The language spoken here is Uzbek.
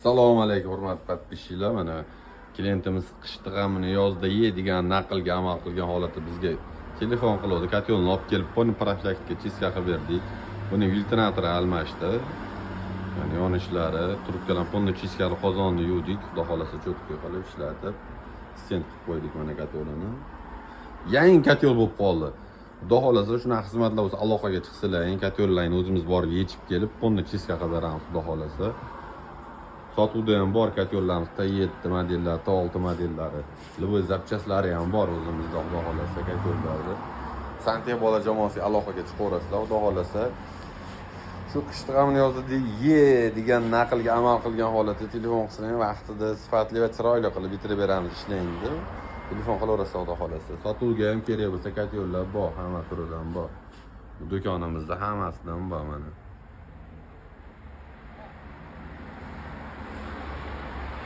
Assalomu alaykum hurmatli podpисчиlar. Mana klientimiz qishda g'amini yozda ye degan naqlga amal qilgan holatda bizga telefon qildi. Kotyolni olib kelib, buni profilaktika chiska qilib berdik. Buni filtratori almashdi. Yani yonishlari, trubkadan polni chiskali qozonni yuvdik. Xudo xolasa cho'tki qilib ishlatib, stent qilib qo'ydik mana kotyolni. Yangi kotyol bo'lib qoldi. Xudo xolasa shunaqa xizmatlar bo'lsa aloqaga chiqsalar, yangi kotyollarni o'zimiz borib yechib kelib, polni chiska qilib beramiz xudo xolasa. Sotuvda ham bor kotyollarimiz T7 modellar, T6 modellari. Любой zapchastlari ham bor o'zimizda xudo xolasa kotyollarda. Santexbola jamoasiga aloqaga chiqaverasizlar xudo xolasa. Shu qishda g'amini yozda ye degan naqlga amal qilgan holatda telefon qilsang vaqtida sifatli va chiroyli qilib bitirib beramiz ishlaydi. Telefon qilaverasiz xudo xolasa. Sotuvga ham kerak bo'lsa kotyollar bor, hamma turidan bor. Do'konimizda hammasidan bor mana.